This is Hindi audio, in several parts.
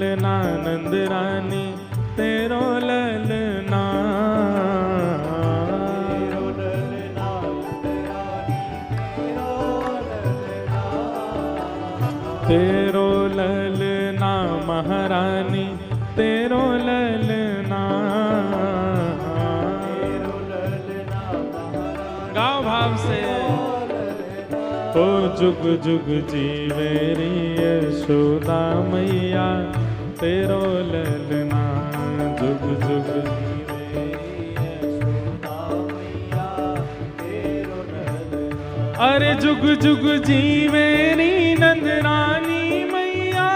ललना नंद रानी तेरो ललना, तेरो ललना महारानी तेरो ललना। गाओ भाव से। ओ जुग जुग जीवे री यशोदा मैया तेरो ललना, जुग जुग जीवे री यशोदा मैया तेरो ललना। अरे जुग जुग जीवे री नंद रानी मैया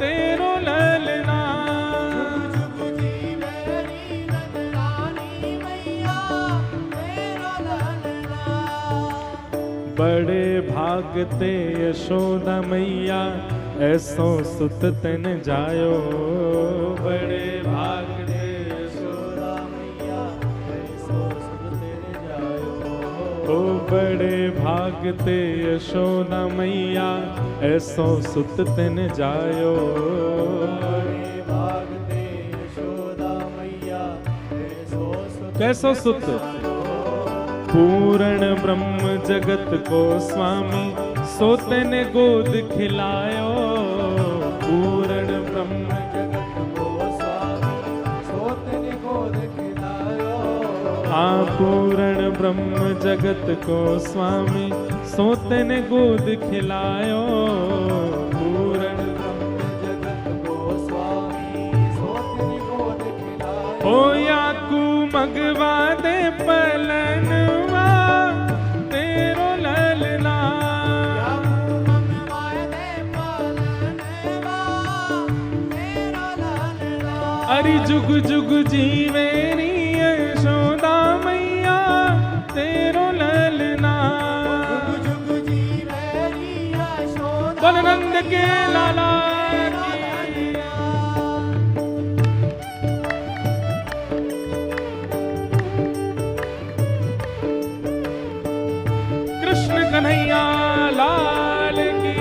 तेरो ललना, जुग जुग जीवे री नंद रानी मैया तेरो ललना। बड़े भागते यशोदा मैया ऐसो सुत तन जायो, बड़े भागते यशोदा मैया ऐसो सुत तन जायो। ओ बड़े भागते यशोदा मैया ऐसो सुत तन जायो, बड़े भागते यशोदा मैया ऐसो सुत। कैसो सुत? पूर्ण ब्रह्म जगत को स्वामी सोते ने गोद खिलायो, पूर्ण ब्रह्म जगत को स्वामी सोते ने गोद खिलायो। हाँ पूर्ण ब्रह्म जगत को स्वामी सोते ने गोद खिलायो, पूर्ण ब्रह्म जगत को स्वामी सोते ने गोद खिलायो। ओ याकू मगवा दे पलन जुग जुग जीवे री यशोदा मैया तेरो ललना, जुग जुग जीवे री यशोदा बलनंद के लाला की। कृष्ण कन्हैया लाल की।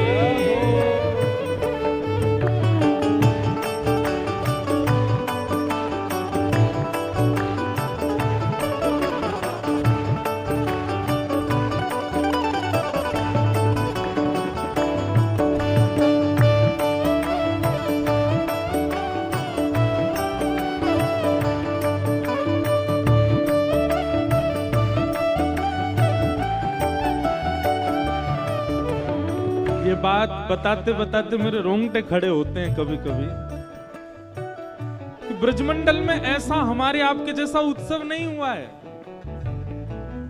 ये बात बताते बताते मेरे रोंगटे खड़े होते हैं कभी कभी कि ब्रजमंडल में ऐसा हमारे आपके जैसा उत्सव नहीं हुआ है।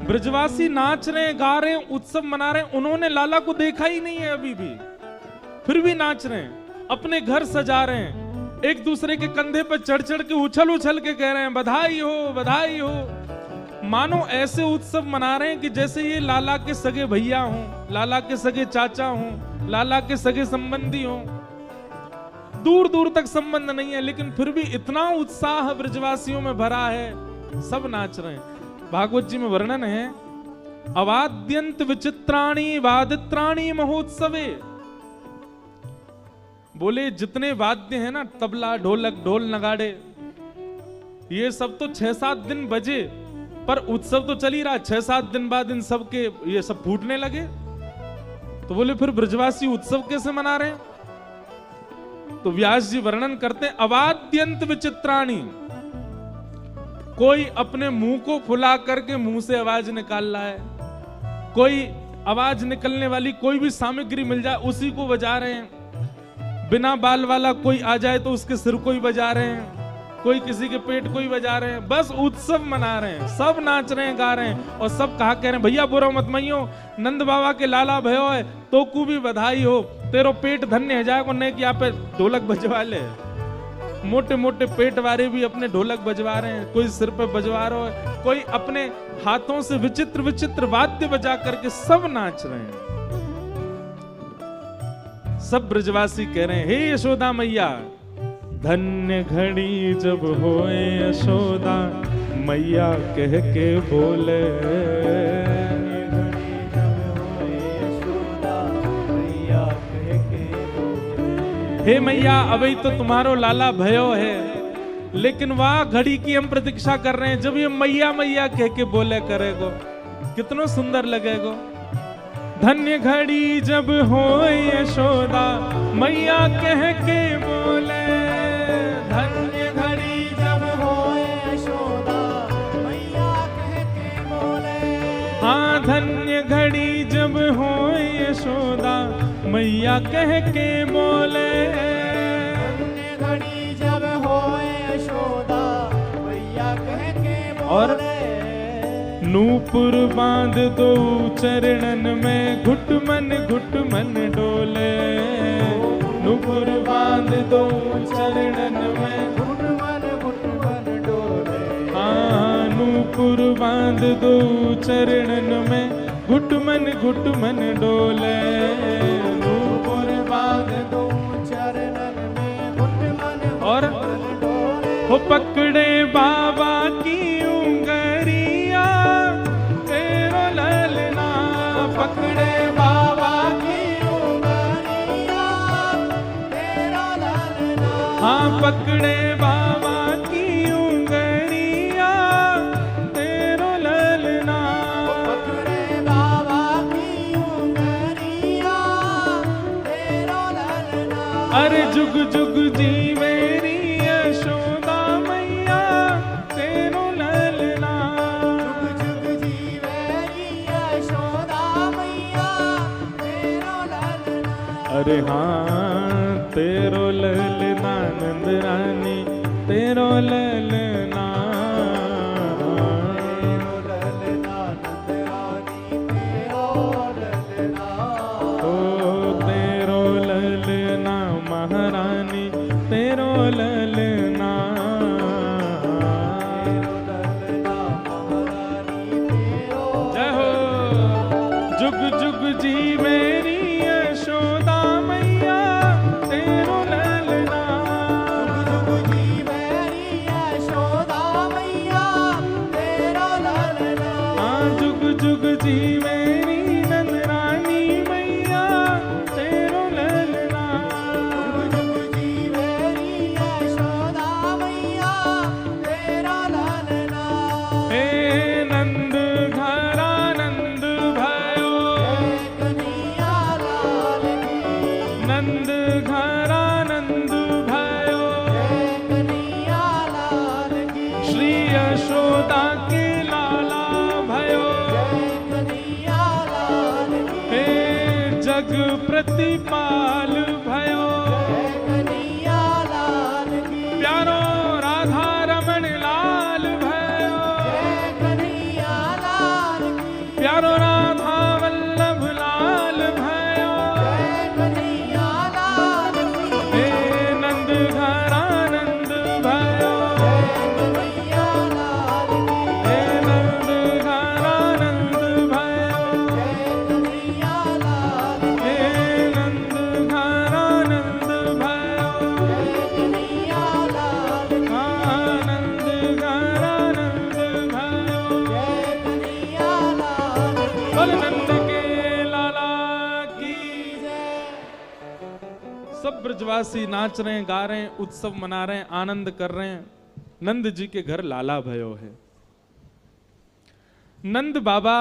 ब्रजवासी नाच रहे हैं, गा रहे हैं, उत्सव मना रहे हैं, उन्होंने लाला को देखा ही नहीं है अभी भी, फिर भी नाच रहे हैं, अपने घर सजा रहे हैं, एक दूसरे के कंधे पर चढ़ चढ़ के उछल उछल के कह रहे हैं बधाई हो बधाई हो। मानो ऐसे उत्सव मना रहे हैं कि जैसे ये लाला के सगे भैया हों, लाला के सगे चाचा हों, लाला के सगे संबंधी हों। दूर दूर तक संबंध नहीं है, लेकिन फिर भी इतना उत्साह ब्रजवासियों में भरा है, सब नाच रहे हैं। भागवत जी में वर्णन है, अवाद्यंत विचित्राणी वादित्राणी महोत्सवे। बोले जितने वाद्य हैं ना, तबला ढोलक ढोल नगाड़े, ये सब तो 6-7 दिन बजे, पर उत्सव तो चल ही रहा। 6-7 दिन बाद इन सब के ये सब फूटने लगे। तो बोले फिर ब्रजवासी उत्सव कैसे मना रहे हैं? तो व्यास जी वर्णन करते हैं, अवाद्यंत विचित्राणी। कोई अपने मुंह को फुला करके मुंह से आवाज निकाल रहा है, कोई आवाज निकलने वाली कोई भी सामग्री मिल जाए उसी को बजा रहे हैं। बिना बाल वाला कोई आ जाए तो उसके सिर को ही बजा रहे हैं, कोई किसी के पेट को ही बजा रहे हैं। बस उत्सव मना रहे हैं, सब नाच रहे हैं, गा रहे हैं, और सब कहा कह रहे हैं भैया बुरा मत मइयो, नंद बाबा के लाला भयो है तो को भी बधाई हो, तेरो पेट धन्य है जाए को नहीं कि यहाँ पे ढोलक बजवा ले। मोटे मोटे पेट वाले भी अपने ढोलक बजवा रहे हैं, कोई सिर पे बजवा रहा है, कोई अपने हाथों से विचित्र विचित्र वाद्य बजा करके सब नाच रहे हैं। सब ब्रजवासी कह रहे हैं हे यशोदा मैया, धन्य घड़ी जब होए यशोदा मैया कह के बोले। हे मैया अभी तो तुम्हारो लाला भयो है, लेकिन वह घड़ी की हम प्रतीक्षा कर रहे हैं जब ये मैया मैया कह के बोले करेगो, कितना सुंदर लगेगो। धन्य घड़ी जब हो यशोदा मैया कह के बोले, धन्य घड़ी जब हो यशोदा मैया कह के बोले। हाँ धन्य घड़ी जब हो यशोदा मैया कह के बोले। धन्य घड़ी जब हो यशोदा मैया कह के बोले। और नूपुर बांध दो चरणन में घुटमन घुटमन डोले, नूपुर बांध दो चरणन में घुटमन घुटमन डोले। हाँ नूपुर बांध दो चरणन में घुटमन घुटमन डोले, नूपुर बांध दो चरणन में घुटमन और डोले। हो पकड़े बाबा की उंगरिया तेरो ललना, पकड़े बाबा की उंगलियां तेरा ललना। हाँ पकड़े बाबा की उंगरिया तेरो ललना। पकड़े बाबा की उंगलियां तेरा ललना। अरे जुग जुग जी मेरी यशोदा मैया तेरो ललना। जुग जुग जी मेरी यशोदा मैया तेरा ललना। अरे हाँ तेरो ललना नंद रानी तेरो ललना। तेरो ललना नंद रानी तेरो ललना। ओ तेरो ललना महारानी तेरो ललना। तेरो ललना महारानी तेरो। जय हो जुग जुग जी मेरी यशोदा मैया तेरो ललना। जुग जुग जी मेरी यशोदा मैया तेरा ललना। हाँ जुग जुग जी मेरी नंद रानी मैया तेरो ललना। जुग जुग जी मेरी यशोदा मैया तेरा ललना। हे नंद घरा नंद भयो, कन्हैया लाल की। नंद घरा नंद भयो, कन्हैया लाल की। श्री यशोदा के लाला भयो। कन्हैया लाल की। हे जग प्रतिपाल भयो, कन्हैया लाल की। प्यारो राधा रमण लाल भयो, कन्हैया लाल की। प्यारो राधा वल्लभ लाल भयो। कन्हैया लाल की। हे नंद घरा नंद भयो, कन्हैया लाल की। हे नंद घरा नंद भयो, कन्हैया लाल की। हे नंद घरा नंद भयो, कन्हैया लाल की। आनंद घरा नंद भयो। कन्हैया लाल की। बोल नंद के लाला की। सब ब्रजवासी नाच रहे हैं, गा रहे हैं, उत्सव मना रहे हैं, आनंद कर रहे हैं। नंद जी के घर लाला भयो है। नंद बाबा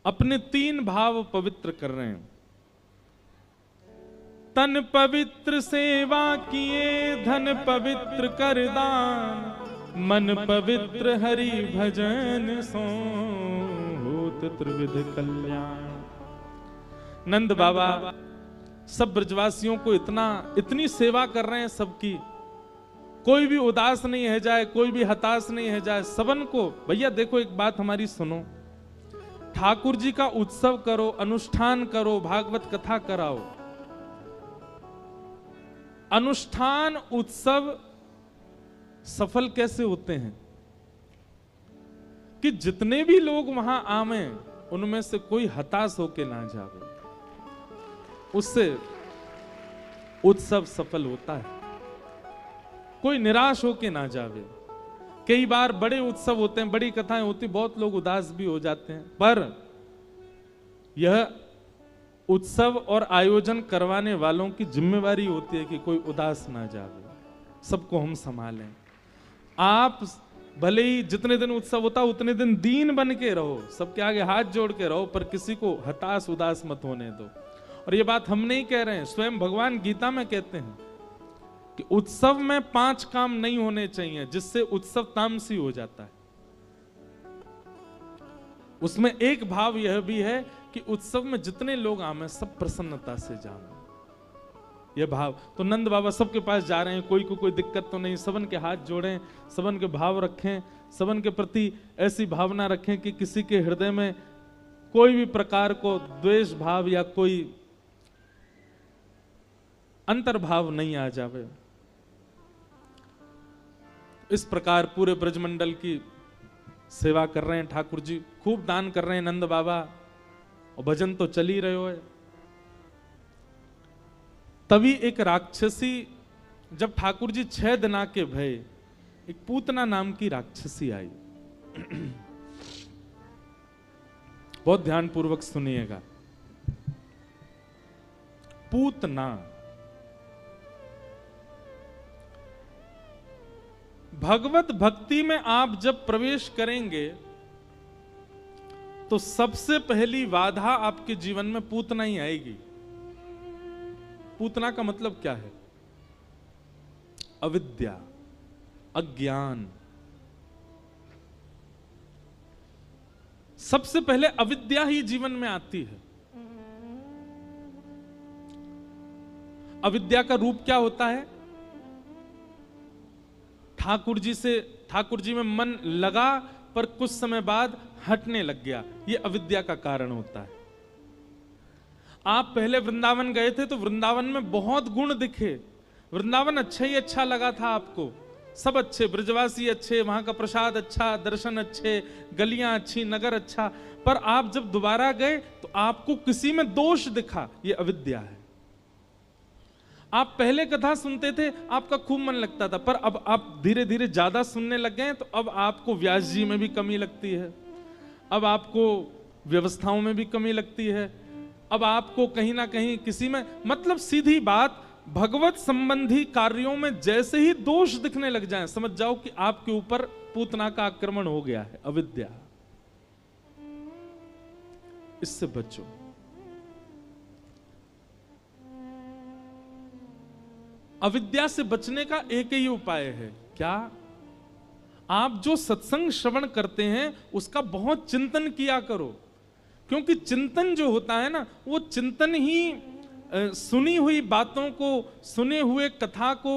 अपने 3 भाव पवित्र कर रहे हैं। तन पवित्र सेवा किए, धन पवित्र कर दान, मन पवित्र हरि भजन सो होत त्रिविध कल्याण। नंद बाबा सब ब्रजवासियों को इतनी सेवा कर रहे हैं सबकी, कोई भी उदास नहीं है जाए, कोई भी हताश नहीं है जाए, सबन को। भैया देखो एक बात हमारी सुनो, ठाकुर जी का उत्सव करो, अनुष्ठान करो, भागवत कथा कराओ। अनुष्ठान उत्सव सफल कैसे होते हैं कि जितने भी लोग वहां आवे उनमें से कोई हताश होके ना जावे, उससे उत्सव सफल होता है। कोई निराश होके ना जावे। कई बार बड़े उत्सव होते हैं, बड़ी कथाएं होती, बहुत लोग उदास भी हो जाते हैं, पर यह उत्सव और आयोजन करवाने वालों की जिम्मेवारी होती है कि कोई उदास ना जावे, सबको हम संभालें। आप भले ही जितने दिन उत्सव होता उतने दिन दीन बन के रहो, सबके आगे हाथ जोड़ के रहो, पर किसी को हताश उदास मत होने दो। और ये बात हम नहीं कह रहे हैं, स्वयं भगवान गीता में कहते हैं कि उत्सव में 5 काम नहीं होने चाहिए जिससे उत्सव तामसी हो जाता है। उसमें एक भाव यह भी है कि उत्सव में जितने लोग आवे सब प्रसन्नता से जावे, यह भाव। तो नंद बाबा सबके पास जा रहे हैं, कोई को कोई दिक्कत तो नहीं, सबन के हाथ जोड़ें, सबन के भाव रखें, सबन के प्रति ऐसी भावना रखें कि किसी के हृदय में कोई भी प्रकार को द्वेष भाव या कोई अंतर्भाव नहीं आ जावे। इस प्रकार पूरे ब्रजमंडल की सेवा कर रहे हैं ठाकुर जी, खूब दान कर रहे हैं नंद बाबा, और भजन तो चल ही रहे हो। तभी एक राक्षसी, जब ठाकुर जी 6 दिना के भय, एक पूतना नाम की राक्षसी आई। बहुत ध्यान पूर्वक सुनिएगा। पूतना, भगवत भक्ति में आप जब प्रवेश करेंगे तो सबसे पहली बाधा आपके जीवन में पूतना ही आएगी। पूतना का मतलब क्या है? अविद्या, अज्ञान। सबसे पहले अविद्या ही जीवन में आती है। अविद्या का रूप क्या होता है? ठाकुर जी में मन लगा पर कुछ समय बाद हटने लग गया, यह अविद्या का कारण होता है। आप पहले वृंदावन गए थे तो वृंदावन में बहुत गुण दिखे, वृंदावन अच्छा ही अच्छा लगा था आपको, सब अच्छे, ब्रजवासी अच्छे, वहां का प्रसाद अच्छा, दर्शन अच्छे, गलियां अच्छी, नगर अच्छा। पर आप जब दोबारा गए तो आपको किसी में दोष दिखा, यह अविद्या है। आप पहले कथा सुनते थे, आपका खूब मन लगता था, पर अब आप धीरे धीरे ज्यादा सुनने लग गए तो अब आपको व्यास जी में भी कमी लगती है, अब आपको व्यवस्थाओं में भी कमी लगती है, अब आपको कहीं ना कहीं किसी में, मतलब सीधी बात, भगवत संबंधी कार्यों में जैसे ही दोष दिखने लग जाएं, समझ जाओ कि आपके ऊपर पूतना का आक्रमण हो गया है, अविद्या। इससे बचो। अविद्या से बचने का एक ही उपाय है, क्या? आप जो सत्संग श्रवण करते हैं उसका बहुत चिंतन किया करो, क्योंकि चिंतन जो होता है ना, वो चिंतन ही सुनी हुई बातों को, सुने हुए कथा को,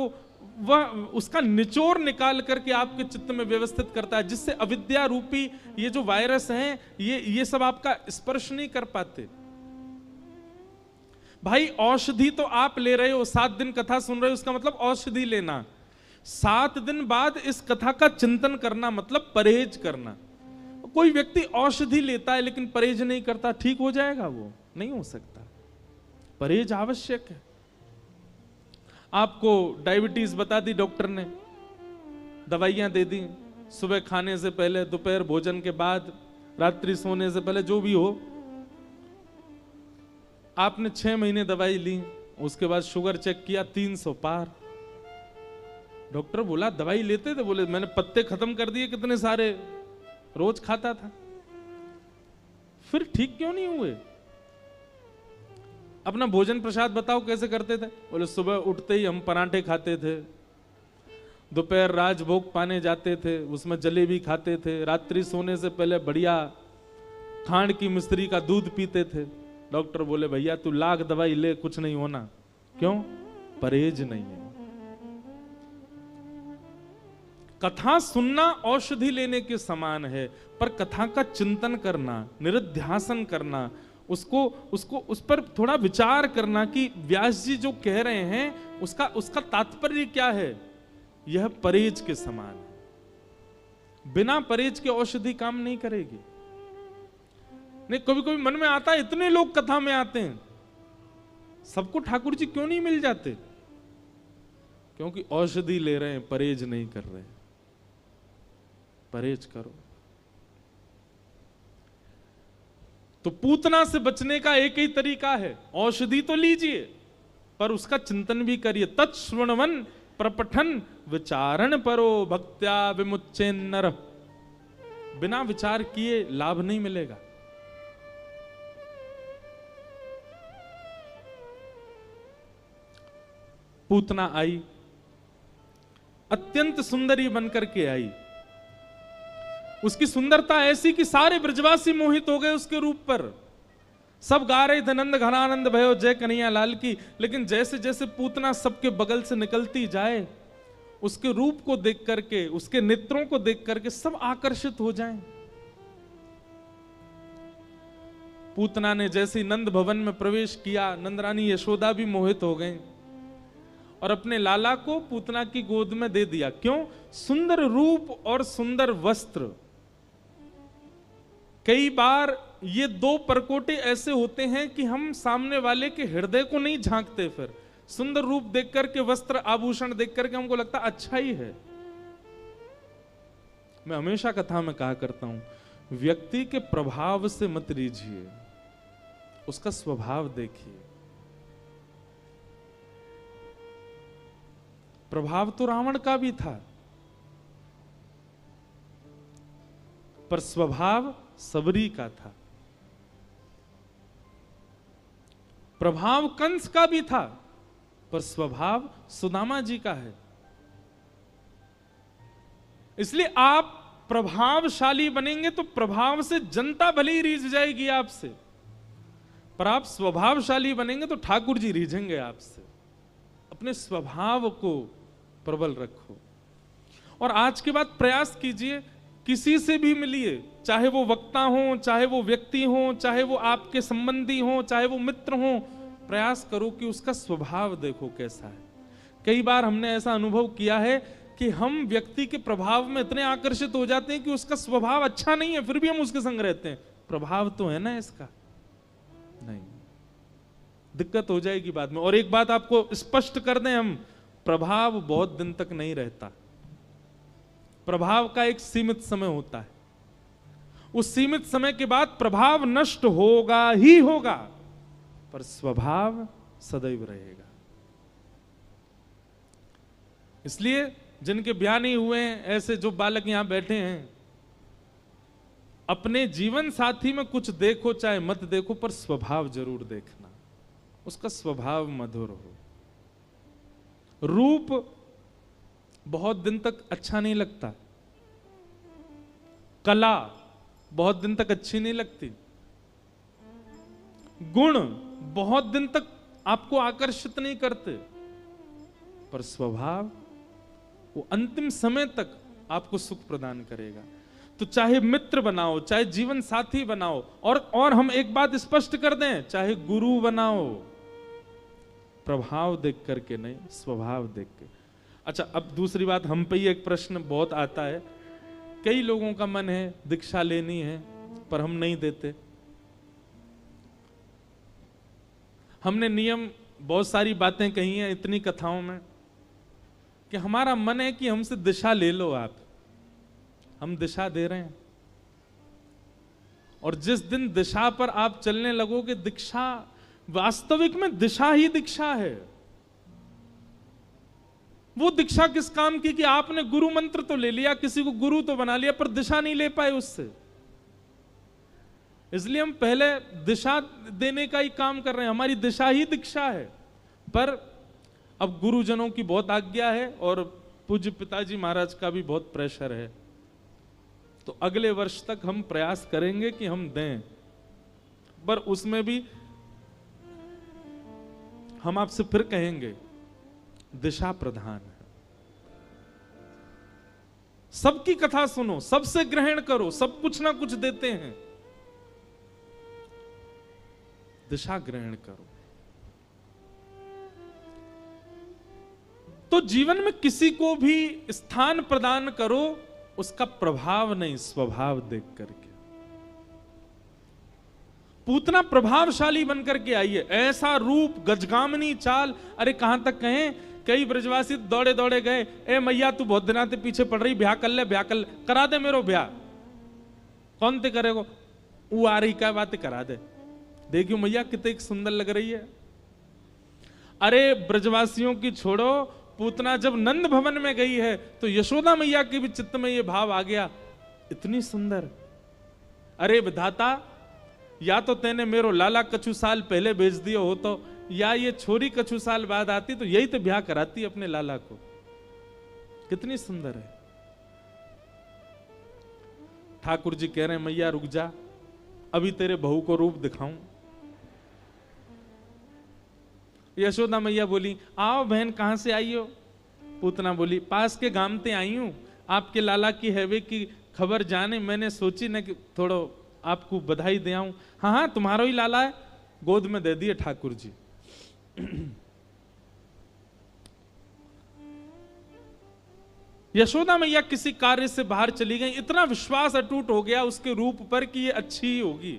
वह उसका निचोड़ निकाल करके आपके चित्त में व्यवस्थित करता है, जिससे अविद्या रूपी ये जो वायरस हैं, ये सब आपका स्पर्श नहीं कर पाते। भाई औषधि तो आप ले रहे हो, 7 दिन कथा सुन रहे हो, उसका मतलब औषधि लेना। 7 दिन बाद इस कथा का चिंतन करना मतलब परहेज करना। कोई व्यक्ति औषधि लेता है लेकिन परहेज नहीं करता, ठीक हो जाएगा? वो नहीं हो सकता। परहेज आवश्यक है। आपको डायबिटीज बता दी डॉक्टर ने, दवाइयां दे दी, सुबह खाने से पहले, दोपहर भोजन के बाद, रात्रि सोने से पहले, जो भी हो। आपने 6 महीने दवाई ली, उसके बाद शुगर चेक किया 300 पार। डॉक्टर बोला दवाई लेते थे? बोले मैंने पत्ते खत्म कर दिए कितने सारे, रोज खाता था। फिर ठीक क्यों नहीं हुए? अपना भोजन प्रसाद बताओ कैसे करते थे? बोले सुबह उठते ही हम पराठे खाते थे, दोपहर राजभोग पाने जाते थे, उसमें जलेबी खाते थे, रात्रि सोने से पहले बढ़िया खांड की मिश्री का दूध पीते थे। डॉक्टर बोले भैया तू लाख दवाई ले, कुछ नहीं होना। क्यों? परहेज नहीं है। कथा सुनना औषधि लेने के समान है, पर कथा का चिंतन करना, निरुध्यासन करना, उस पर थोड़ा विचार करना कि व्यास जी जो कह रहे हैं उसका तात्पर्य क्या है, यह परहेज के समान है। बिना परहेज के औषधि काम नहीं करेगी। नहीं, कभी कभी मन में आता है इतने लोग कथा में आते हैं, सबको ठाकुर जी क्यों नहीं मिल जाते? क्योंकि औषधि ले रहे हैं, परहेज नहीं कर रहे। परहेज करो। तो पूतना से बचने का एक ही तरीका है, औषधि तो लीजिए पर उसका चिंतन भी करिए। तत्श्रवणवन प्रपठन विचारण परो भक्त्या विमुच्चेन्नर। बिना विचार किए लाभ नहीं मिलेगा। पूतना आई, अत्यंत सुंदरी बनकर के आई। उसकी सुंदरता ऐसी कि सारे ब्रजवासी मोहित हो गए उसके रूप पर। सब गा रहे थे नंद घनानंद भयो जय कन्हैया लाल की। लेकिन जैसे जैसे पूतना सबके बगल से निकलती जाए, उसके रूप को देख करके, उसके नेत्रों को देख करके सब आकर्षित हो जाएं। पूतना ने जैसे नंद भवन में प्रवेश किया, नंदरानी यशोदा भी मोहित हो गई और अपने लाला को पूतना की गोद में दे दिया। क्यों? सुंदर रूप और सुंदर वस्त्र। कई बार ये दो परकोटे ऐसे होते हैं कि हम सामने वाले के हृदय को नहीं झांकते। फिर सुंदर रूप देख करके, वस्त्र आभूषण देख करके हमको लगता अच्छा ही है। मैं हमेशा कथा में कहा करता हूं, व्यक्ति के प्रभाव से मत रीझिए, उसका स्वभाव देखिए। प्रभाव तो रावण का भी था, पर स्वभाव सबरी का था। प्रभाव कंस का भी था, पर स्वभाव सुदामा जी का है। इसलिए आप प्रभावशाली बनेंगे तो प्रभाव से जनता भले ही रीझ जाएगी आपसे, पर आप स्वभावशाली बनेंगे तो ठाकुर जी रीझेंगे आपसे। अपने स्वभाव को प्रबल रखो और आज के बाद प्रयास कीजिए, किसी से भी मिलिए, चाहे वो वक्ता हो, चाहे वो व्यक्ति हो, चाहे वो आपके संबंधी हो, चाहे वो मित्र हो, प्रयास करो कि उसका स्वभाव देखो कैसा है। कई बार हमने ऐसा अनुभव किया है कि हम व्यक्ति के प्रभाव में इतने आकर्षित हो जाते हैं कि उसका स्वभाव अच्छा नहीं है, फिर भी हम उसके संग रहते हैं। प्रभाव तो है ना इसका, नहीं, दिक्कत हो जाएगी बाद में। और एक बात आपको स्पष्ट कर दें हम, प्रभाव बहुत दिन तक नहीं रहता। प्रभाव का एक सीमित समय होता है, उस सीमित समय के बाद प्रभाव नष्ट होगा ही होगा, पर स्वभाव सदैव रहेगा। इसलिए जिनके ब्याह नहीं हुए हैं, ऐसे जो बालक यहां बैठे हैं, अपने जीवन साथी में कुछ देखो चाहे मत देखो, पर स्वभाव जरूर देखना, उसका स्वभाव मधुर हो। रूप बहुत दिन तक अच्छा नहीं लगता, कला बहुत दिन तक अच्छी नहीं लगती, गुण बहुत दिन तक आपको आकर्षित नहीं करते, पर स्वभाव वो अंतिम समय तक आपको सुख प्रदान करेगा। तो चाहे मित्र बनाओ, चाहे जीवन साथी बनाओ, और हम एक बात स्पष्ट कर दें, चाहे गुरु बनाओ, प्रभाव देख करके नहीं, स्वभाव देख के। अच्छा, अब दूसरी बात, हम पे ही एक प्रश्न बहुत आता है। कई लोगों का मन है दीक्षा लेनी है, पर हम नहीं देते। हमने नियम, बहुत सारी बातें कही हैं इतनी कथाओं में कि हमारा मन है कि हमसे दिशा ले लो आप, हम दिशा दे रहे हैं। और जिस दिन दिशा पर आप चलने लगोगे, दीक्षा वास्तविक में दिशा ही दीक्षा है। वो दीक्षा किस काम की कि आपने गुरु मंत्र तो ले लिया, किसी को गुरु तो बना लिया, पर दिशा नहीं ले पाए उससे। इसलिए हम पहले दिशा देने का ही काम कर रहे हैं, हमारी दिशा ही दीक्षा है। पर अब गुरुजनों की बहुत आज्ञा है और पूज्य पिताजी महाराज का भी बहुत प्रेशर है, तो अगले वर्ष तक हम प्रयास करेंगे कि हम दें, पर उसमें भी हम आपसे फिर कहेंगे दिशा प्रधान है। सबकी कथा सुनो, सबसे ग्रहण करो, सब कुछ ना कुछ देते हैं, दिशा ग्रहण करो। तो जीवन में किसी को भी स्थान प्रदान करो, उसका प्रभाव नहीं, स्वभाव देख करके। पूतना प्रभावशाली बनकर के आई है, ऐसा रूप, गजगामनी चाल। अरे कहां तक कहें, कई ब्रजवासी दौड़े दौड़े गए, ए मैया तू बहुत दिनाते पीछे पड़ रही, ब्याह कर ले, ब्याह कर ले, करा दे मेरो ब्याह। कौन ते करेगो? वो आ रही क्या बातें करा दे, देखियो मैया कितनी सुंदर लग रही है। अरे ब्रजवासियों की छोड़ो, पूतना जब नंद भवन में गई है तो यशोदा मैया के भी चित्त में ये भाव आ गया, इतनी सुंदर। अरे विधाता, या तो तेने मेरो लाला कछु साल पहले भेज दियो हो तो, या ये छोरी कछु साल बाद आती तो यही तो ब्याह कराती अपने लाला को। कितनी सुंदर है। ठाकुर जी कह रहे हैं मैया रुक जा, अभी तेरे बहू को रूप दिखाऊं। यशोदा मैया बोली आओ बहन, कहां से आई हो? पूतना बोली पास के गांव से आई हूं, आपके लाला की हैवे की खबर जाने मैंने सोची न कि थोड़ा आपको बधाई दे आऊं। हाँ हाँ तुम्हारा ही लाला है, गोद में दे दिए ठाकुर जी। यशोदा मैया किसी कार्य से बाहर चली गई, इतना विश्वास अटूट हो गया उसके रूप पर कि ये अच्छी ही होगी।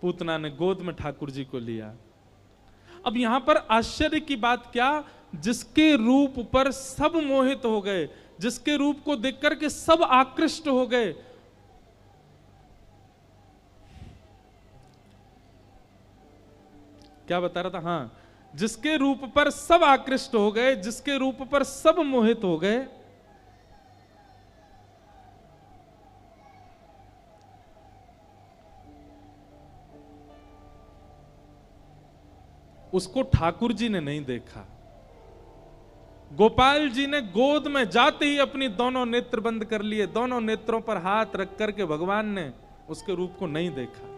पूतना ने गोद में ठाकुर जी को लिया। अब यहां पर आश्चर्य की बात क्या, जिसके रूप पर सब मोहित हो गए, जिसके रूप को देखकर के सब आकृष्ट हो गए, क्या बता रहा था, हाँ, जिसके रूप पर सब आकृष्ट हो गए, जिसके रूप पर सब मोहित हो गए, उसको ठाकुर जी ने नहीं देखा। गोपाल जी ने गोद में जाते ही अपनी दोनों नेत्र बंद कर लिए, दोनों नेत्रों पर हाथ रख करके भगवान ने उसके रूप को नहीं देखा।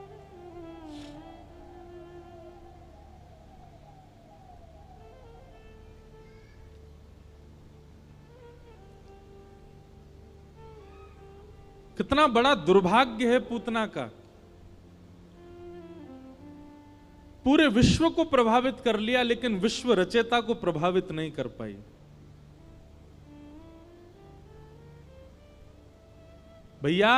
कितना बड़ा दुर्भाग्य है पूतना का, पूरे विश्व को प्रभावित कर लिया लेकिन विश्व रचयिता को प्रभावित नहीं कर पाई। भैया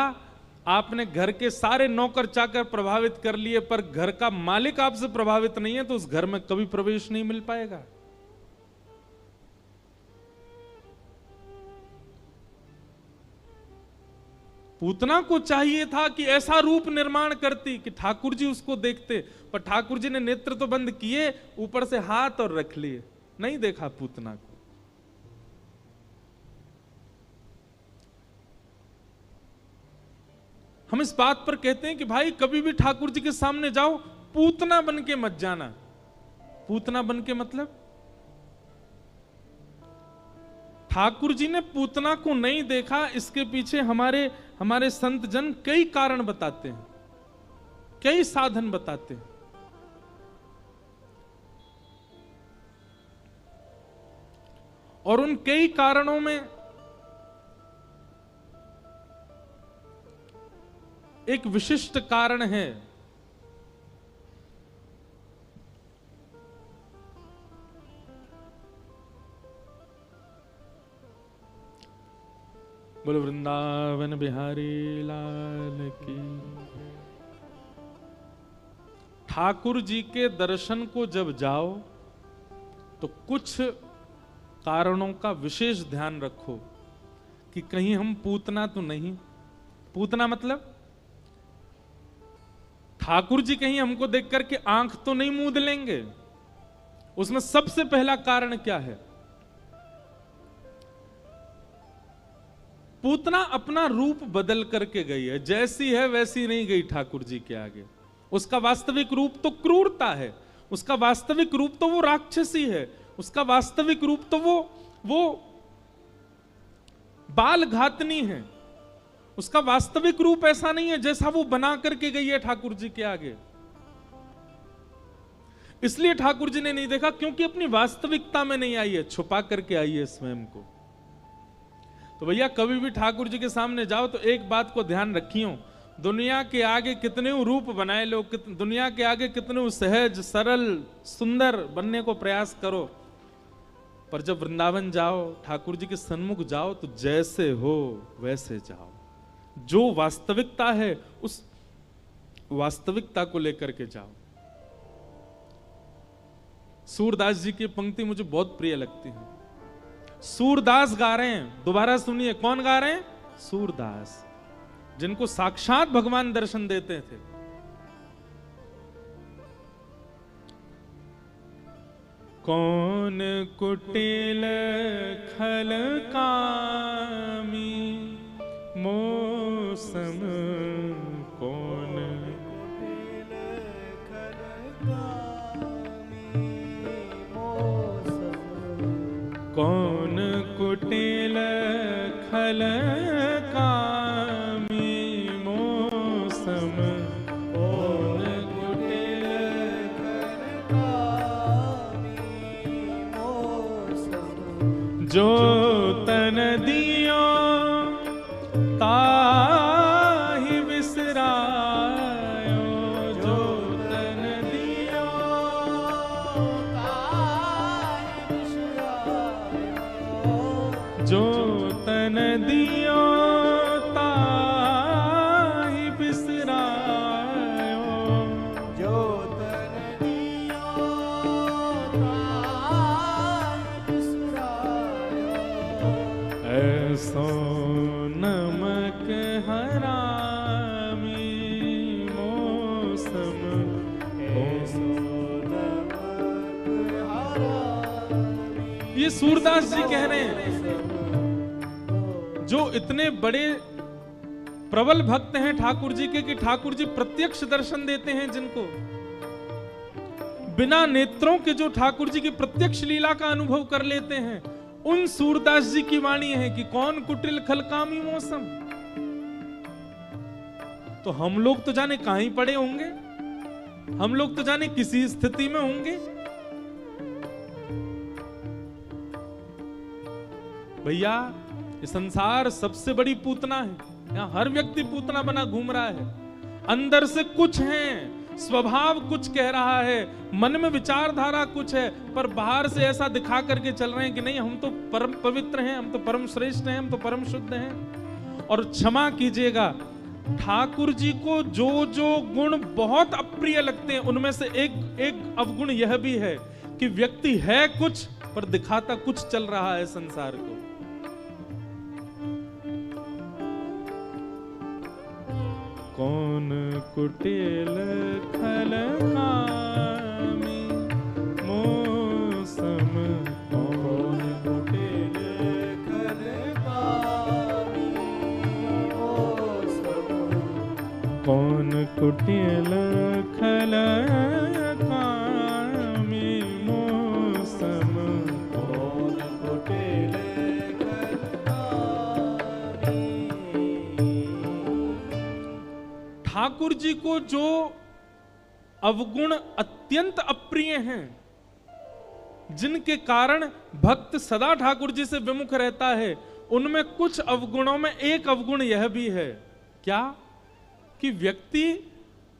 आपने घर के सारे नौकर चाकर प्रभावित कर लिए, पर घर का मालिक आपसे प्रभावित नहीं है तो उस घर में कभी प्रवेश नहीं मिल पाएगा। पूतना को चाहिए था कि ऐसा रूप निर्माण करती कि ठाकुर जी उसको देखते, पर ठाकुर जी ने नेत्र तो बंद किए, ऊपर से हाथ और रख लिए, नहीं देखा पूतना को। हम इस बात पर कहते हैं कि भाई कभी भी ठाकुर जी के सामने जाओ, पूतना बन के मत जाना। पूतना बन के मतलब ठाकुर जी ने पूतना को नहीं देखा, इसके पीछे हमारे संत जन कई कारण बताते हैं, कई साधन बताते हैं। और उन कई कारणों में एक विशिष्ट कारण है, बोलो वृंदावन बिहारी लाल की। ठाकुर जी के दर्शन को जब जाओ तो कुछ कारणों का विशेष ध्यान रखो कि कहीं हम पूतना तो नहीं। पूतना मतलब ठाकुर जी कहीं हमको देख करके आंख तो नहीं मूंद लेंगे। उसमें सबसे पहला कारण क्या है, पूतना अपना रूप बदल करके गई है, जैसी है वैसी नहीं गई ठाकुर जी के आगे। उसका वास्तविक रूप तो क्रूरता है, उसका वास्तविक रूप तो वो राक्षसी है, उसका वास्तविक रूप तो वो बाल घातनी है। उसका वास्तविक रूप ऐसा नहीं है जैसा वो बना करके गई है ठाकुर जी के आगे। इसलिए ठाकुर जी ने नहीं देखा क्योंकि अपनी वास्तविकता में नहीं आई है, छुपा करके आई है स्वयं को। तो भैया कभी भी ठाकुर जी के सामने जाओ तो एक बात को ध्यान रखियो, दुनिया के आगे कितने रूप बनाए लो, दुनिया के आगे कितने सहज सरल सुंदर बनने को प्रयास करो, पर जब वृंदावन जाओ, ठाकुर जी के सन्मुख जाओ तो जैसे हो वैसे जाओ। जो वास्तविकता है उस वास्तविकता को लेकर के जाओ। सूरदास जी की पंक्ति मुझे बहुत प्रिय लगती है। सूरदास गा रहे हैं, दोबारा सुनिए, कौन गा रहे हैं? सूरदास। जिनको साक्षात भगवान दर्शन देते थे। कौन कुटिल खल कामी मौसम, कौन कौन कुटिल खल कामी मौसम, कौन कुटिल खल कामी मौसम, जो तन दियो ताहि विसरायो, जो तन दियो ताहि विसरायो, जो तन दियो ताहि बिसरायो, जो तन दियो ताहि बिसरायो, ऐसो नमक हरामी मौसम, ऐसो नमक हरामी। ये सूरदास जी कह रहे हैं, जो इतने बड़े प्रबल भक्त हैं ठाकुर जी के, कि ठाकुर जी प्रत्यक्ष दर्शन देते हैं जिनको, बिना नेत्रों के जो ठाकुर जी की प्रत्यक्ष लीला का अनुभव कर लेते हैं, उन सूरदास जी की वाणी है कि कौन कुटिल खलकामी मौसम। तो हम लोग तो जाने कहां ही पड़े होंगे, हम लोग तो जाने किसी स्थिति में होंगे। भैया ये संसार सबसे बड़ी पूतना है, यहाँ हर व्यक्ति पूतना बना घूम रहा है। अंदर से कुछ है, स्वभाव कुछ कह रहा है, मन में विचारधारा कुछ है, पर बाहर से ऐसा दिखा करके चल रहे हैं कि नहीं हम तो परम पवित्र हैं, हम तो परम श्रेष्ठ हैं, हम तो परम शुद्ध हैं। और क्षमा कीजिएगा, ठाकुर जी को जो जो गुण बहुत अप्रिय लगते हैं, उनमें से एक अवगुण यह भी है कि व्यक्ति है कुछ पर दिखाता कुछ चल रहा है संसार को। कौन कुटिल खल कामी मौसम, कौन कुटिल खल कामी मौसम, कौन कुटिल खल कामी मौसम, कौन कुटिल खल कामी। ठाकुर जी को जो अवगुण अत्यंत अप्रिय हैं, जिनके कारण भक्त सदा ठाकुर जी से विमुख रहता है, उनमें कुछ अवगुणों में एक अवगुण यह भी है, क्या कि व्यक्ति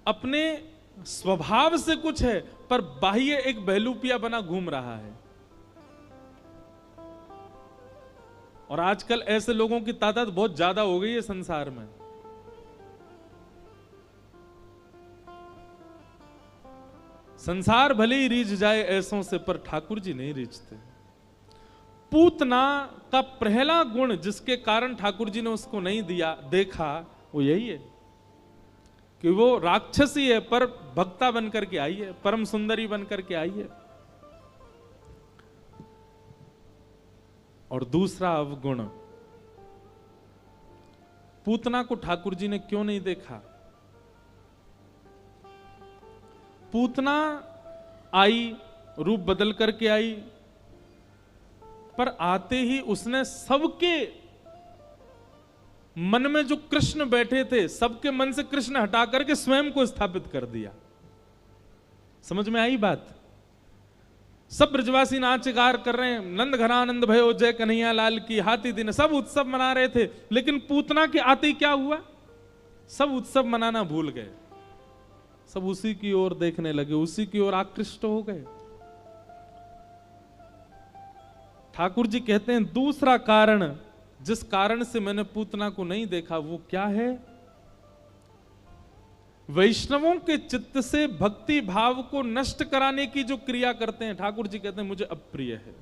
अपने स्वभाव से कुछ है पर बाह्य एक बहलूपिया बना घूम रहा है। और आजकल ऐसे लोगों की तादाद बहुत ज्यादा हो गई है संसार में। संसार भले ही रीझ जाए ऐसों से, पर ठाकुर जी नहीं रीझते। पूतना का पहला गुण जिसके कारण ठाकुर जी ने उसको नहीं दिया देखा, वो यही है कि वो राक्षसी है पर भक्ता बनकर के आई है, परम सुंदरी बनकर के आई है। और दूसरा अवगुण, पूतना को ठाकुर जी ने क्यों नहीं देखा? पूतना आई, रूप बदल करके आई, पर आते ही उसने सबके मन में जो कृष्ण बैठे थे, सबके मन से कृष्ण हटा करके स्वयं को स्थापित कर दिया। समझ में आई बात? सब ब्रजवासी नाच गार कर रहे हैं, नंद घरानंद भयो जय कन्हैया लाल की, हाथी दिन, सब उत्सव मना रहे थे। लेकिन पूतना के आते ही क्या हुआ? सब उत्सव मनाना भूल गए, सब उसी की ओर देखने लगे, उसी की ओर आकृष्ट हो गए। ठाकुर जी कहते हैं दूसरा कारण जिस कारण से मैंने पूतना को नहीं देखा वो क्या है? वैष्णवों के चित्त से भक्ति भाव को नष्ट कराने की जो क्रिया करते हैं, ठाकुर जी कहते हैं मुझे अप्रिय है।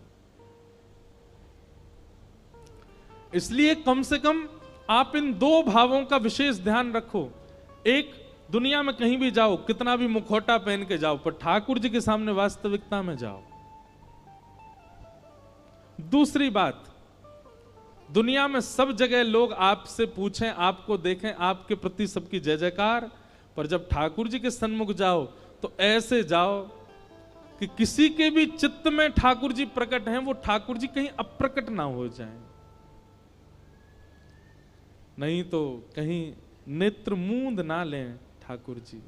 इसलिए कम से कम आप इन दो भावों का विशेष ध्यान रखो। एक, दुनिया में कहीं भी जाओ, कितना भी मुखौटा पहन के जाओ, पर ठाकुर जी के सामने वास्तविकता में जाओ। दूसरी बात, दुनिया में सब जगह लोग आपसे पूछें, आपको देखें, आपके प्रति सबकी जय जयकार, पर जब ठाकुर जी के सन्मुख जाओ तो ऐसे जाओ कि किसी के भी चित्त में ठाकुर जी प्रकट हैं, वो ठाकुर जी कहीं अप्रकट ना हो जाएं, नहीं तो कहीं नेत्र मूंद ना लें ठाकुर जी।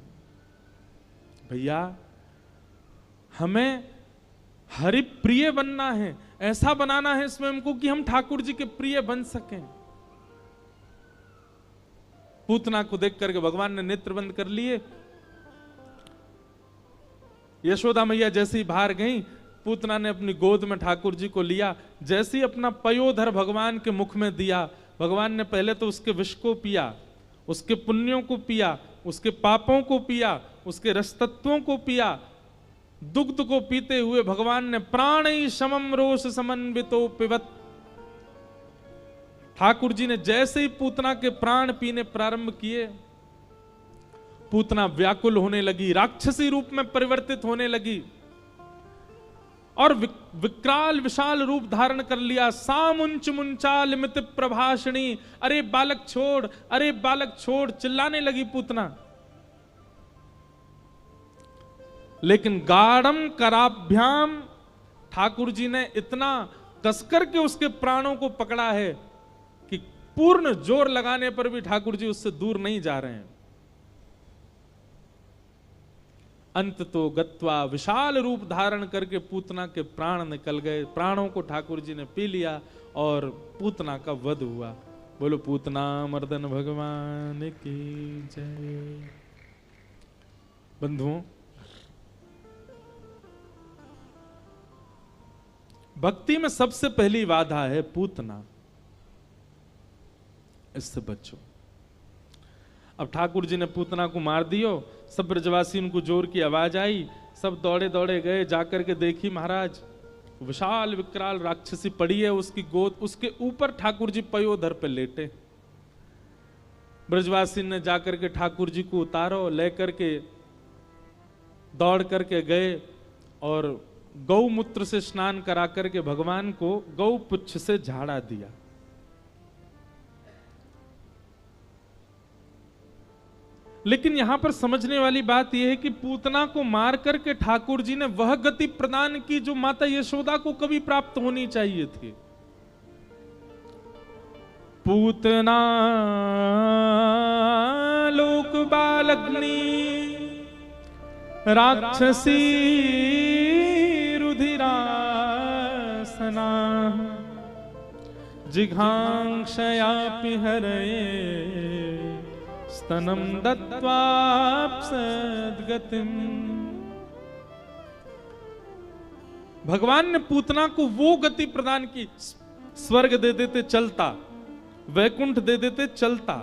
भैया, हमें हरि प्रिय बनना है, ऐसा बनाना है स्वयं को कि हम ठाकुर जी के प्रिय बन सकें। पूतना को देख करके भगवान ने नेत्र बंद कर लिए। यशोदा मैया जैसे ही बाहर गई, पूतना ने अपनी गोद में ठाकुर जी को लिया, जैसे ही अपना पयोधर भगवान के मुख में दिया, भगवान ने पहले तो उसके विष को पिया, उसके पुण्यों को पिया, उसके पापों को पिया, उसके रसतत्वों को पिया। दुग्ध को पीते हुए भगवान ने प्राणी समम रोष समन्वितो पिबत। ठाकुर जी ने जैसे ही पूतना के प्राण पीने प्रारंभ किए, पूतना व्याकुल होने लगी, राक्षसी रूप में परिवर्तित होने लगी और विकराल विशाल रूप धारण कर लिया। सामुंच मुंचाल मित प्रभाषणी, अरे बालक छोड़, अरे बालक छोड़, चिल्लाने लगी पूतना। लेकिन गाढ़म कराभ्याम, ठाकुर जी ने इतना कसकर के उसके प्राणों को पकड़ा है कि पूर्ण जोर लगाने पर भी ठाकुर जी उससे दूर नहीं जा रहे हैं। अंत तो गत्वा, विशाल रूप धारण करके पूतना के प्राण निकल गए, प्राणों को ठाकुर जी ने पी लिया और पूतना का वध हुआ। बोलो पूतना मर्दन भगवान की जय। बंधुओं, भक्ति में सबसे पहली बाधा है पूतना, इससे बचो। अब ठाकुर जी ने पूतना को मार दियो, सब ब्रजवासी उनको जोर की आवाज आई, सब दौड़े दौड़े गए, जाकर के देखी महाराज विशाल विकराल राक्षसी पड़ी है उसकी गोद, उसके ऊपर ठाकुर जी पयोधर पे लेटे। ब्रजवासी ने जाकर के ठाकुर जी को उतारो, लेकर के दौड़ करके गए और गौमूत्र से स्नान करा करके भगवान को गौ पुच्छ से झाड़ा दिया। लेकिन यहां पर समझने वाली बात यह है कि पूतना को मार करके ठाकुर जी ने वह गति प्रदान की जो माता यशोदा को कभी प्राप्त होनी चाहिए थी। पूतना लोक बालग्नि राक्षसी रुधिरासना जिघांक्षयापि हरये स्तनम दत्वाप्सद्गतिम्। भगवान ने पूतना को वो गति प्रदान की, स्वर्ग दे देते चलता, वैकुंठ दे देते चलता,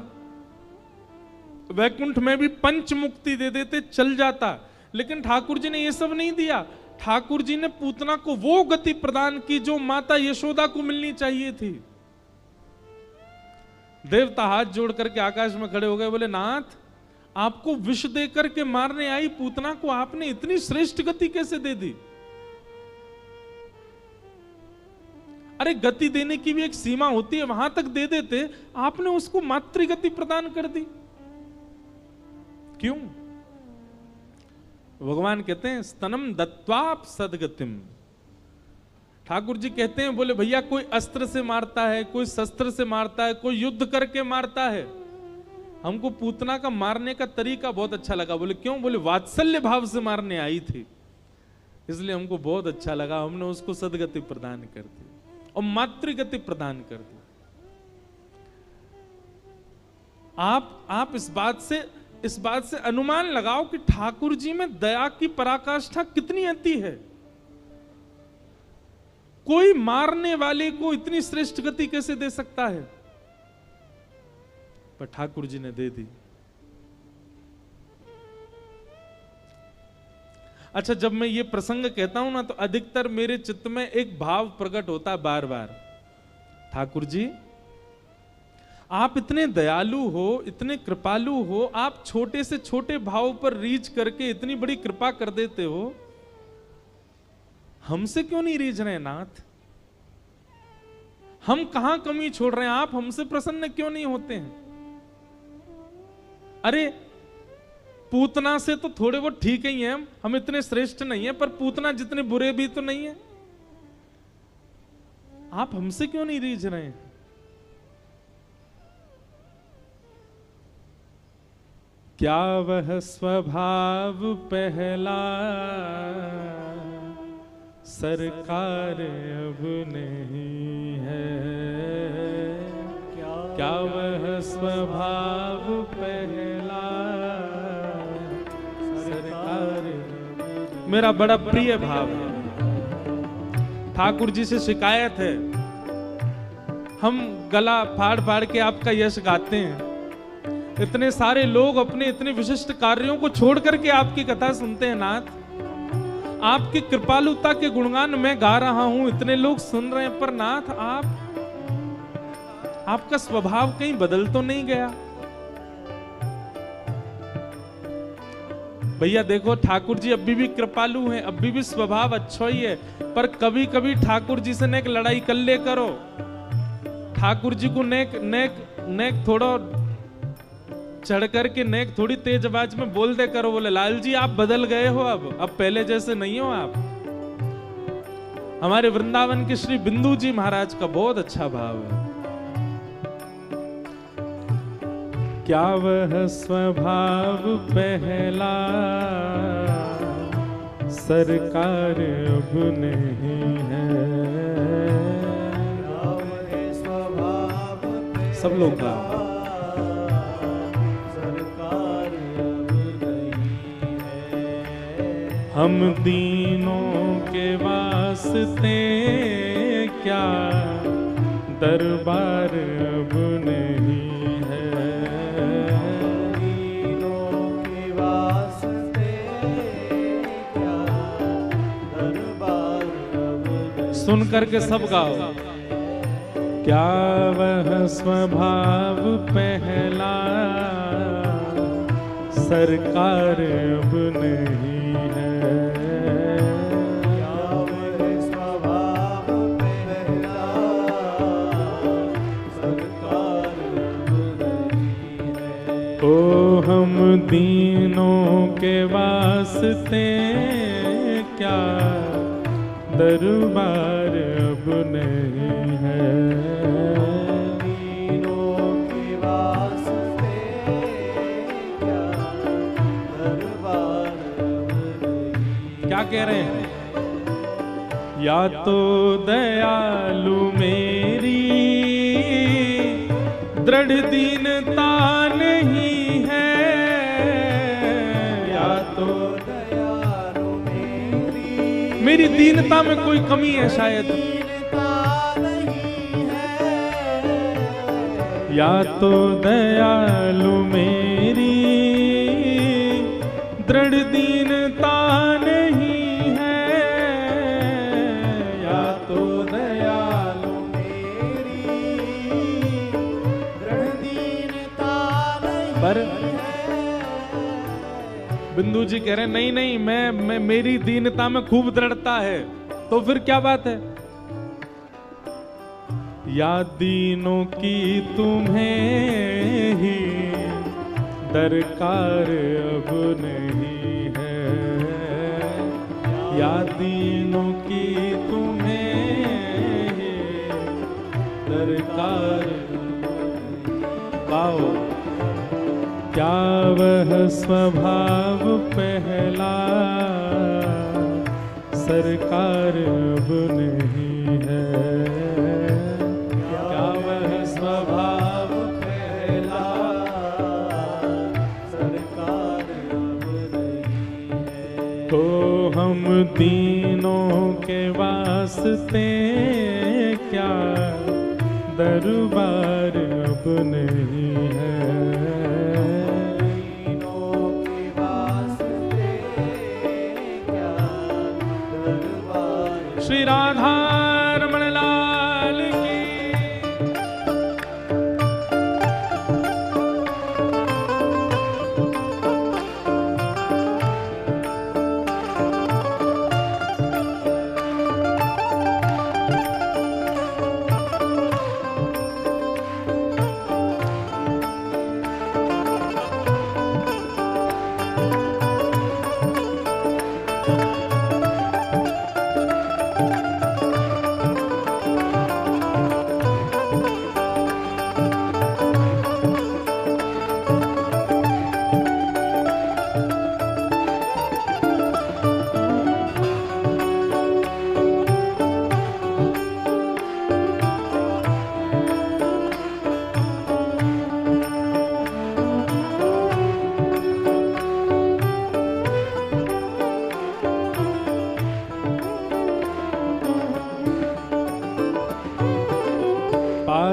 वैकुंठ में भी पंच मुक्ति दे देते चल जाता। लेकिन ठाकुर जी ने ये सब नहीं दिया। ठाकुर जी ने पूतना को वो गति प्रदान की जो माता यशोदा को मिलनी चाहिए थी। देवता हाथ जोड़ करके आकाश में खड़े हो गए, बोले नाथ, आपको विष दे करके मारने आई पूतना को आपने इतनी श्रेष्ठ गति कैसे दे दी? अरे गति देने की भी एक सीमा होती है, वहां तक दे देते, आपने उसको मातृगति प्रदान कर दी क्यों? भगवान कहते हैं स्तनम दत्वाप सदगतिम। ठाकुर जी कहते हैं, बोले भैया कोई अस्त्र से मारता है, कोई शस्त्र से मारता है, कोई युद्ध करके मारता है। हमको पूतना का मारने का तरीका बहुत अच्छा लगा। बोले क्यों? बोले वात्सल्य भाव से मारने आई थी, इसलिए हमको बहुत अच्छा लगा, हमने उसको सदगति प्रदान कर दी और मातृगति प्रदान कर दी। आप इस बात से अनुमान लगाओ कि ठाकुर जी में दया की पराकाष्ठा कितनी अति है। कोई मारने वाले को इतनी श्रेष्ठ गति कैसे दे सकता है? पर ठाकुर जी ने दे दी। अच्छा, जब मैं ये प्रसंग कहता हूं ना, तो अधिकतर मेरे चित्त में एक भाव प्रकट होता है बार बार, ठाकुर जी आप इतने दयालु हो, इतने कृपालु हो, आप छोटे से छोटे भाव पर रीच करके इतनी बड़ी कृपा कर देते हो, हमसे क्यों नहीं रीझ रहे नाथ? हम कहां कमी छोड़ रहे हैं? आप हमसे प्रसन्न क्यों नहीं होते हैं? अरे पूतना से तो थोड़े बहुत ठीक ही हैं, हम इतने श्रेष्ठ नहीं है, पर पूतना जितने बुरे भी तो नहीं है। आप हमसे क्यों नहीं रीझ रहे हैं? क्या वह स्वभाव पहला सरकार अब नहीं है? क्या वह स्वभाव पहला सरकार? मेरा बड़ा प्रिय भाव है। ठाकुर जी से शिकायत है, हम गला फाड़ फाड़ के आपका यश गाते हैं, इतने सारे लोग अपने इतने विशिष्ट कार्यों को छोड़ करके आपकी कथा सुनते हैं नाथ। आपकी कृपालुता के गुणगान मैं गा रहा हूं, इतने लोग सुन रहे हैं, पर नाथ आपका स्वभाव कहीं बदल तो नहीं गया? भैया देखो, ठाकुर जी अभी भी कृपालु हैं, अभी भी स्वभाव अच्छा ही है, पर कभी कभी ठाकुर जी से नेक लड़ाई कर ले करो। ठाकुर जी को नेक थोड़ा चढ़ करके नेक थोड़ी तेज आवाज में बोल दे करो, बोले लाल जी आप बदल गए हो, अब पहले जैसे नहीं हो आप। हमारे वृंदावन के श्री बिंदु जी महाराज का बहुत अच्छा भाव है। क्या वह स्वभाव पहला सरकार अब नहीं है? सब लोग का हम दीनों के वास्ते क्या दरबार अब नहीं है? दीनों के वास्ते क्या दरबार अब नहीं। सुन करके सब गाओ। क्या वह स्वभाव पहला सरकार अब नहीं है? ओ हम दीनों के वास्ते क्या दरबार अब नहीं है? दीनों के वास्ते क्या दरबार अब नहीं। क्या कह रहे हैं? या तो दयालु मेरी दृढ़ दीनता नहीं है, या तो दयालु मेरी दीनता में कोई कमी है शायद, दीनता नहीं है। या तो दयालु मेरी दृढ़ दीनता नहीं है, या तो दयालु पर बिंदु जी कह रहे नहीं नहीं, मैं मेरी दीनता में खूब दृढ़ता है। तो फिर क्या बात है? या दीनों की तुम्हें ही दरकार अब नहीं है, या दीनों की तुम्हें ही दरकार। गाओ। क्या वह स्वभाव पहला सरकार अब नहीं है? क्या वह स्वभाव पहला सरकार अब नहीं है? तो हम दीनों के वास्ते क्या दरबार अब नहीं है? श्री राधा रमण लाल की।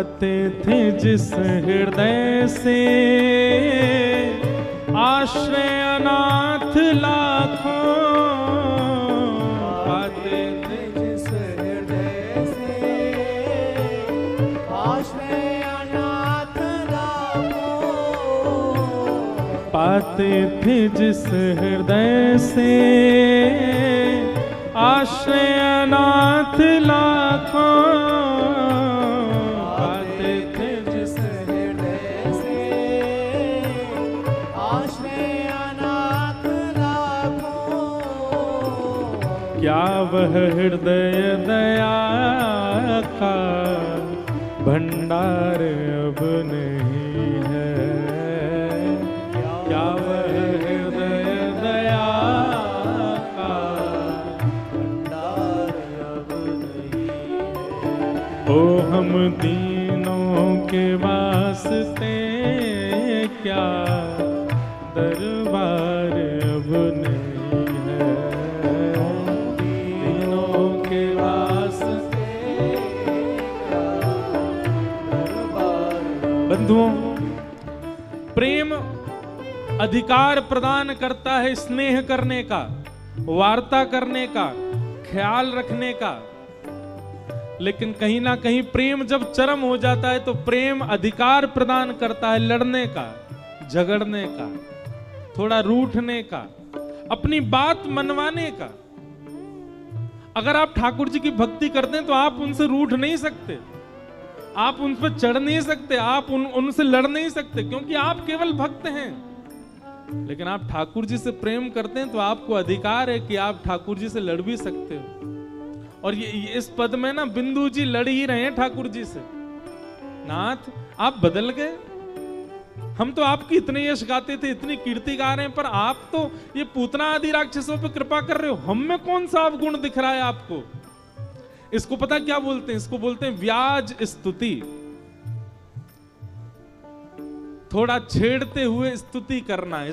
पाते थे जिस हृदय से आश्रय अनाथ लाखों, पाते थे जिस हृदय से आश्रय अनाथ लाखों, पाते थे जिस हृदय से आश्रय अनाथ लाखों, पाते थे जिस हृदय से आश्रय अनाथ लाखों, क्या वह हृदय दया का भंडार अब नहीं है, क्या वह हृदय दया का भंडार अब नहीं है। ओ हम दीनों के वास्ते क्या दरबार अब नहीं है, दीनों के वास्ते बंधुओं, प्रेम अधिकार प्रदान करता है स्नेह करने का, वार्ता करने का, ख्याल रखने का। लेकिन कहीं ना कहीं प्रेम जब चरम हो जाता है तो प्रेम अधिकार प्रदान करता है लड़ने का, झगड़ने का, थोड़ा रूठने का, अपनी बात मनवाने का। अगर आप ठाकुर जी की भक्ति करते हैं तो आप उनसे रूठ नहीं सकते, आप उन पर चढ़ नहीं सकते, आप उनसे लड़ नहीं सकते, क्योंकि आप केवल भक्त हैं। लेकिन आप ठाकुर जी से प्रेम करते हैं तो आपको अधिकार है कि आप ठाकुर जी से लड़ भी सकते हो। और ये इस पद में ना बिंदु जी लड़ ही रहे हैं ठाकुर जी से। नाथ आप बदल गए, हम तो आपकी इतने यश गाते थे, इतनी कीर्ति गा रहे हैं, पर आप तो ये पूतना आदि राक्षसों पे कृपा कर रहे हो, हम में कौन सा अवगुण दिख रहा है आपको? इसको पता क्या बोलते हैं? इसको बोलते हैं व्याज स्तुति। थोड़ा छेड़ते हुए स्तुति करना है।